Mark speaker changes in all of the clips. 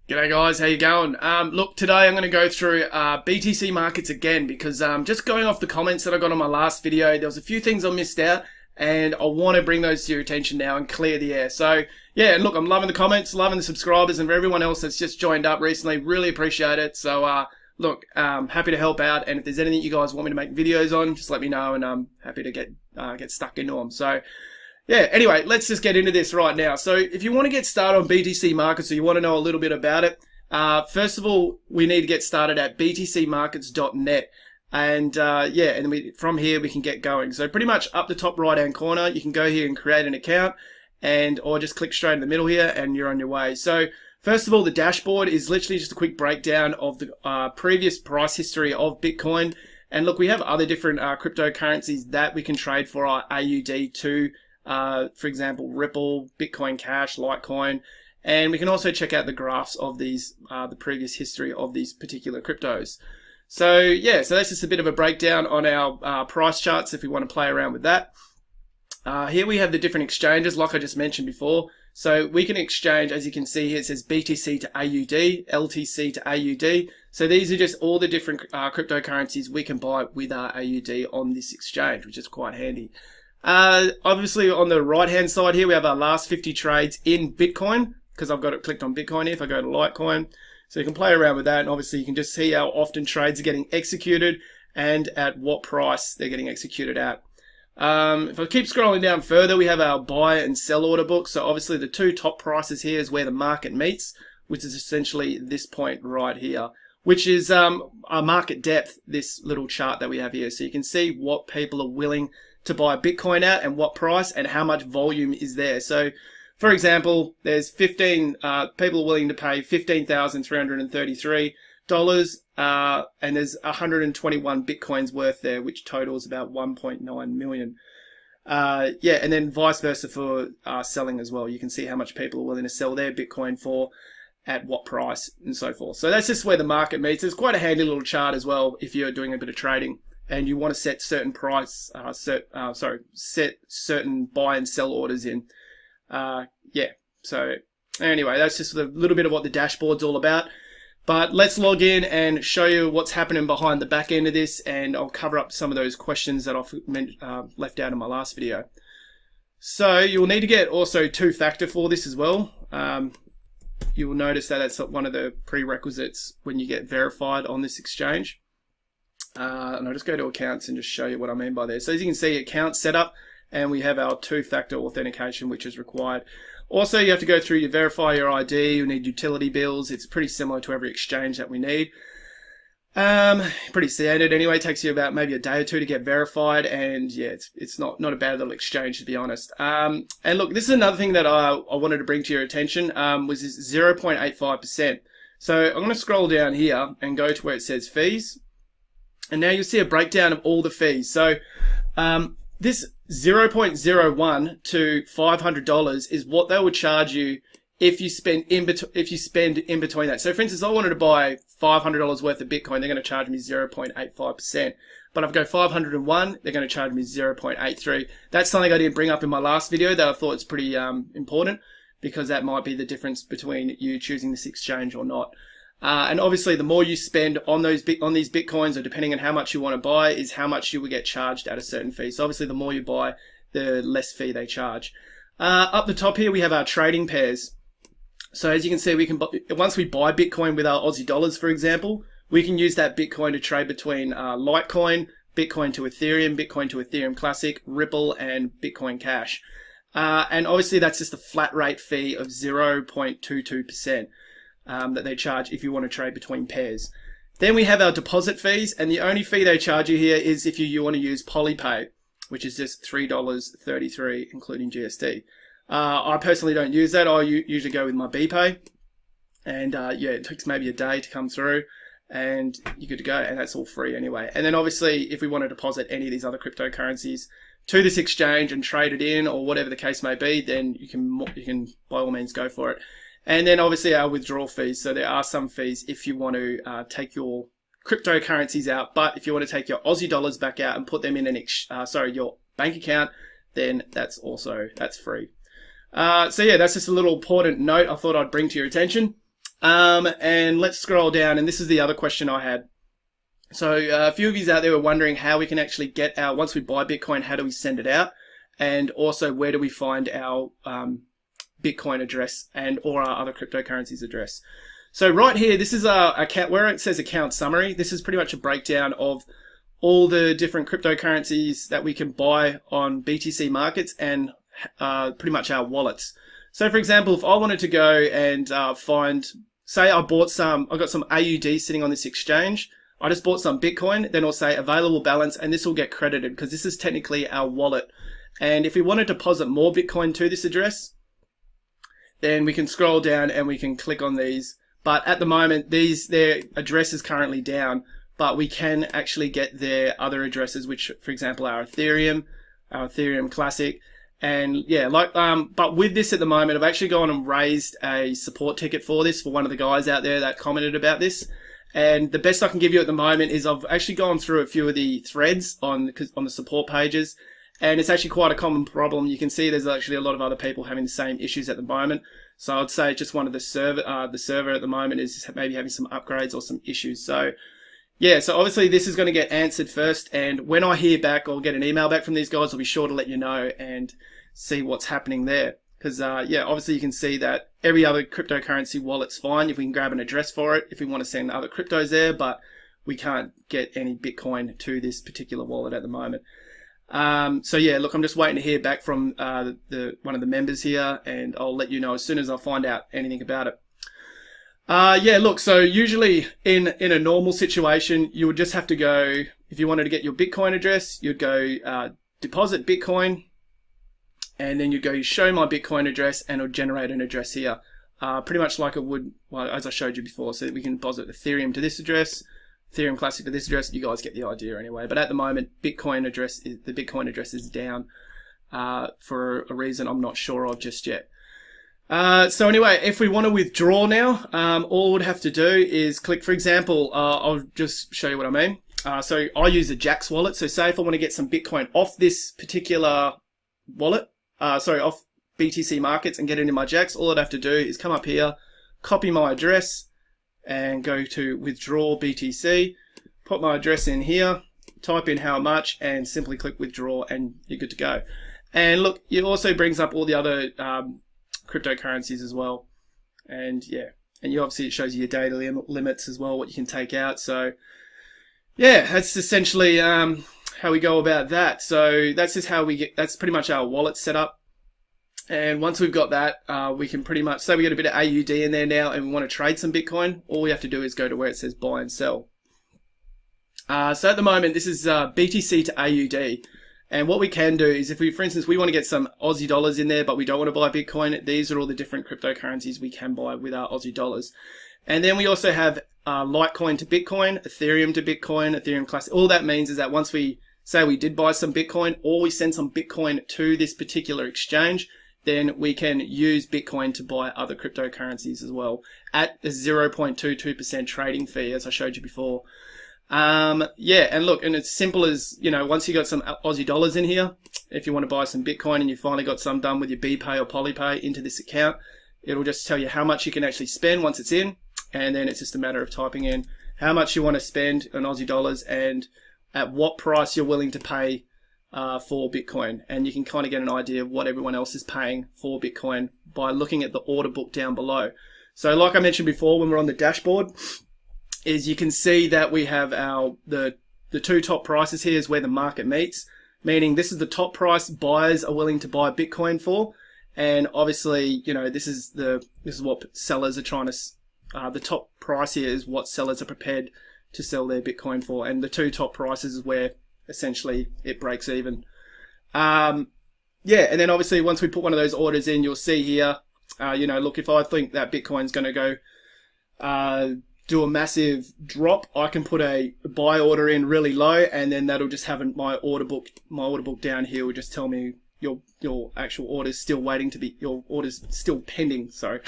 Speaker 1: G'day guys, how you going? Look, today I'm going to go through BTC markets again because just going off the comments that I got on my last video, there was a few things I missed out and I want to bring those to your attention now and clear the air. So yeah, and look, I'm loving the comments, loving the subscribers, and for everyone else that's just joined up recently, really appreciate it. So look, happy to help out, and if there's anything you guys want me to make videos on, just let me know and I'm happy to get stuck into them. So yeah, anyway, let's just get into this right now. So if you want to get started on BTC markets or you want to know a little bit about it, first of all, we need to get started at btcmarkets.net. And yeah, and from here we can get going. So pretty much up the top right hand corner, you can go here and create an account, or just click straight in the middle here and you're on your way. So first of all, the dashboard is literally just a quick breakdown of the previous price history of Bitcoin. And look, we have other different cryptocurrencies that we can trade for our AUD too. For example, Ripple, Bitcoin Cash, Litecoin, and we can also check out the graphs of these, the previous history of these particular cryptos. So yeah, so that's just a bit of a breakdown on our price charts if we want to play around with that. Here we have the different exchanges, like I just mentioned before. So we can exchange, as you can see here, it says BTC to AUD, LTC to AUD. So these are just all the different cryptocurrencies we can buy with our AUD on this exchange, which is quite handy. Obviously on the right hand side here we have our last 50 trades in Bitcoin, because I've got it clicked on Bitcoin here. If I go to Litecoin, so you can play around with that, and obviously you can just see how often trades are getting executed and at what price they're getting executed at. If I keep scrolling down further, we have our buy and sell order book. So obviously the two top prices here is where the market meets, which is essentially this point right here, which is our market depth, this little chart that we have here. So you can see what people are willing to buy Bitcoin at and what price and how much volume is there. So for example, there's 15 people are willing to pay $15,333, and there's 121 Bitcoins worth there, which totals about 1.9 million. Yeah, and then vice versa for selling as well. You can see how much people are willing to sell their Bitcoin for, at what price, and so forth. So that's just where the market meets. It's quite a handy little chart as well if you're doing a bit of trading and you want to set certain price, set certain buy and sell orders in. Yeah, so anyway, that's just a little bit of what the dashboard's all about. But let's log in and show you what's happening behind the back end of this, and I'll cover up some of those questions that I've left out in my last video. So you'll need to get also two-factor for this as well. You will notice that that's one of the prerequisites when you get verified on this exchange. And I'll just go to accounts and just show you what I mean by this. So as you can see, account setup, and we have our two-factor authentication, which is required. Also, you have to go through, you verify your ID, you need utility bills. It's pretty similar to every exchange that we need. Pretty standard anyway. It takes you about maybe a day or two to get verified, and yeah, it's not a bad little exchange, to be honest. And look, this is another thing that I wanted to bring to your attention, was this 0.85%. So I'm going to scroll down here and go to where it says fees. And now you'll see a breakdown of all the fees. So this 0.01 to $500 is what they would charge you if you spend in between that. So for instance, I wanted to buy $500 worth of Bitcoin, they're going to charge me 0.85%. But if I go 501, they're going to charge me 0.83. That's something I didn't bring up in my last video that I thought is pretty important, because that might be the difference between you choosing this exchange or not. And obviously, the more you spend on these Bitcoins, or depending on how much you want to buy, is how much you will get charged at a certain fee. So obviously, the more you buy, the less fee they charge. Up the top here, we have our trading pairs. So as you can see, we can, once we buy Bitcoin with our Aussie dollars, for example, we can use that Bitcoin to trade between Litecoin, Bitcoin to Ethereum Classic, Ripple, and Bitcoin Cash. And obviously, that's just a flat rate fee of 0.22%. That they charge if you want to trade between pairs. Then we have our deposit fees, and the only fee they charge you here is if you want to use Polypay, which is just $3.33, including GST. I personally don't use that. I usually go with my BPay, and yeah, it takes maybe a day to come through, and you're good to go, and that's all free anyway. And then obviously, if we want to deposit any of these other cryptocurrencies to this exchange and trade it in, or whatever the case may be, then you can by all means go for it. And then obviously our withdrawal fees. So there are some fees if you want to take your cryptocurrencies out, but if you want to take your Aussie dollars back out and put them in your bank account, then that's free. So yeah, that's just a little important note I thought I'd bring to your attention. And let's scroll down, and this is the other question I had. So a few of you out there were wondering how we can actually get our, once we buy Bitcoin, how do we send it out? And also, where do we find our Bitcoin address and or our other cryptocurrencies address? So right here, this is our account, where it says account summary. This is pretty much a breakdown of all the different cryptocurrencies that we can buy on BTCmarkets and pretty much our wallets. So for example, if I wanted to go and find, say I got some AUD sitting on this exchange, I just bought some Bitcoin, then I'll say available balance, and this will get credited because this is technically our wallet. And if we want to deposit more Bitcoin to this address, then we can scroll down and we can click on these. But at the moment, their address is currently down, but we can actually get their other addresses, which, for example, our Ethereum Classic. And yeah, but with this at the moment, I've actually gone and raised a support ticket for this for one of the guys out there that commented about this. And the best I can give you at the moment is I've actually gone through a few of the threads on the support pages, and it's actually quite a common problem. You can see there's actually a lot of other people having the same issues at the moment. So I'd say just one of the server at the moment is maybe having some upgrades or some issues. So yeah, so obviously this is going to get answered first, and when I hear back or get an email back from these guys, I'll be sure to let you know and see what's happening there. Because yeah, obviously you can see that every other cryptocurrency wallet's fine if we can grab an address for it, if we want to send other cryptos there, but we can't get any Bitcoin to this particular wallet at the moment. So yeah, look, I'm just waiting to hear back from one of the members here, and I'll let you know as soon as I find out anything about it. Yeah, look, so usually in a normal situation, you would just have to go, if you wanted to get your Bitcoin address, you'd go deposit Bitcoin, and then you'd go show my Bitcoin address, and it'll generate an address here. Pretty much like it would, well, as I showed you before, so that we can deposit Ethereum to this address, Ethereum Classic to this address. You guys get the idea anyway. But at the moment, the Bitcoin address is down for a reason I'm not sure of just yet. So anyway, if we want to withdraw now, all we'd have to do is click, for example, I'll just show you what I mean. So I use a Jax wallet. So say if I want to get some Bitcoin off this particular wallet, off BTCmarkets and get it in my Jax, all I'd have to do is come up here, copy my address, and go to withdraw BTC, put my address in here, type in how much, and simply click withdraw, and you're good to go. And look, it also brings up all the other cryptocurrencies as well. And yeah, and it shows you your data limits as well, what you can take out. So yeah, that's essentially how we go about that. So that's just how that's pretty much our wallet set up. And once we've got that, we can pretty much, say we got a bit of AUD in there now and we want to trade some Bitcoin, all we have to do is go to where it says buy and sell. So at the moment, this is BTC to AUD. And what we can do is if we, for instance, we want to get some Aussie dollars in there, but we don't want to buy Bitcoin, these are all the different cryptocurrencies we can buy with our Aussie dollars. And then we also have Litecoin to Bitcoin, Ethereum to Bitcoin, Ethereum Classic. All that means is that once we say we did buy some Bitcoin, or we send some Bitcoin to this particular exchange, then we can use Bitcoin to buy other cryptocurrencies as well at a 0.22% trading fee, as I showed you before. Yeah, and look, and it's simple as, once you got some Aussie dollars in here, if you want to buy some Bitcoin and you finally got some done with your BPay or Polypay into this account, it'll just tell you how much you can actually spend once it's in, and then it's just a matter of typing in how much you want to spend in Aussie dollars and at what price you're willing to pay for Bitcoin. And you can kind of get an idea of what everyone else is paying for Bitcoin by looking at the order book down below. So like I mentioned before, when we're on the dashboard, is you can see that we have the two top prices here is where the market meets, meaning this is the top price buyers are willing to buy Bitcoin for, and obviously this is what sellers are trying to the top price here is what sellers are prepared to sell their Bitcoin for, and the two top prices is where essentially it breaks even. Yeah, and then obviously once we put one of those orders in, you'll see here, look, if I think that Bitcoin's going to go do a massive drop, I can put a buy order in really low, and then that'll just have my order book down here will just tell me your actual order's still waiting to be, your order's still pending, sorry.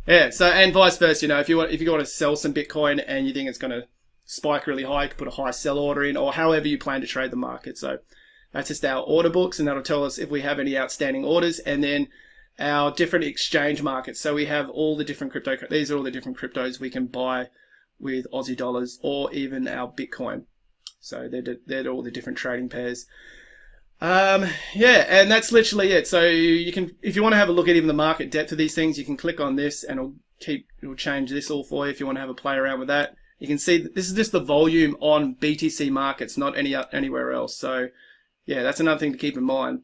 Speaker 1: Yeah, so, and vice versa, if you want to sell some Bitcoin and you think it's going to spike really high, you can put a high sell order in, or however you plan to trade the market. So that's just our order books, and that'll tell us if we have any outstanding orders. And then our different exchange markets. So we have all the different crypto. These are all the different cryptos we can buy with Aussie dollars, or even our Bitcoin. So they're all the different trading pairs. Yeah, and that's literally it. So you can, if you want to have a look at even the market depth of these things, you can click on this and it'll change this all for you if you want to have a play around with that. You can see that this is just the volume on BTCmarkets, not anywhere else. So yeah, that's another thing to keep in mind,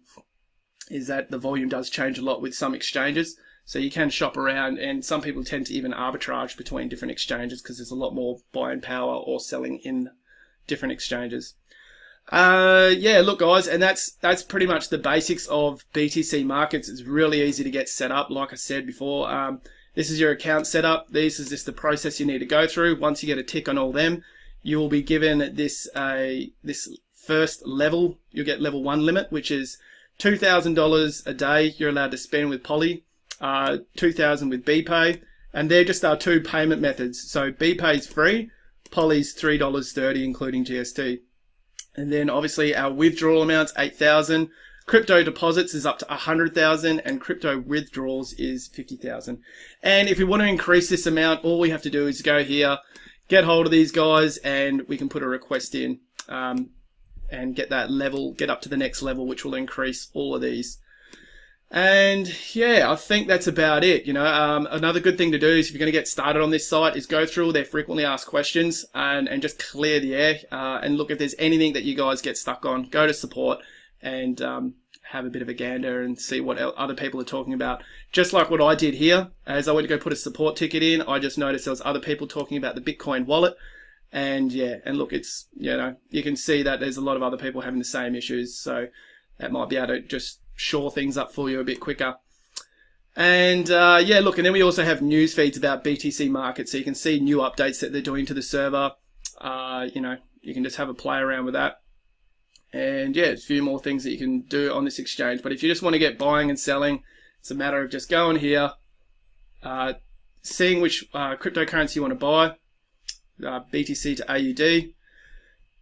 Speaker 1: is that the volume does change a lot with some exchanges. So you can shop around, and some people tend to even arbitrage between different exchanges because there's a lot more buying power or selling in different exchanges. Yeah, look guys, and that's pretty much the basics of BTCmarkets. It's really easy to get set up, like I said before. This is your account setup. This is just the process you need to go through. Once you get a tick on all them, you will be given this first level. You'll get level 1 limit, which is $2,000 a day you're allowed to spend with Poly, $2,000 with BPay, and they're just our two payment methods. So BPay's free, Poly's $3.30 including GST. And then obviously our withdrawal amounts, 8,000. Crypto deposits is up to 100,000, and crypto withdrawals is 50,000. And if we want to increase this amount, all we have to do is go here, get hold of these guys, and we can put a request in and get that level, get up to the next level, which will increase all of these. And yeah, I think that's about it. You know, another good thing to do is, if you're going to get started on this site, is go through all their frequently asked questions and just clear the air. And look, if there's anything that you guys get stuck on, go to support and have a bit of a gander and see what other people are talking about. Just like what I did here, as I went to go put a support ticket in, I just noticed there was other people talking about the Bitcoin wallet. And yeah, and look, it's, you know, you can see that there's a lot of other people having the same issues. So that might be able to just shore things up for you a bit quicker. And yeah, look, and then we also have news feeds about BTCmarkets, so you can see new updates that they're doing to the server. You know, you can just have a play around with that. And yeah, there's a few more things that you can do on this exchange. But if you just want to get buying and selling, it's a matter of just going here, seeing which cryptocurrency you want to buy, BTC to AUD,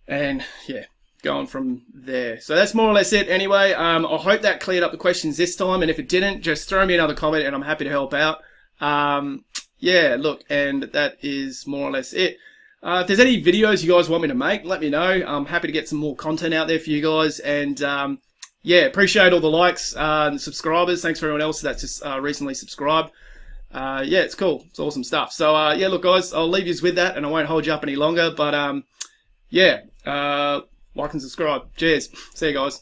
Speaker 1: and yeah, going from there. So that's more or less it anyway. I hope that cleared up the questions this time, and if it didn't, just throw me another comment and I'm happy to help out. Yeah, look, and that is more or less it. If there's any videos you guys want me to make, let me know. I'm happy to get some more content out there for you guys. And yeah, appreciate all the likes and subscribers. Thanks for everyone else that's just recently subscribed. Yeah, it's cool. It's awesome stuff. So yeah, look guys, I'll leave you with that and I won't hold you up any longer. But yeah, like and subscribe. Cheers. See you guys.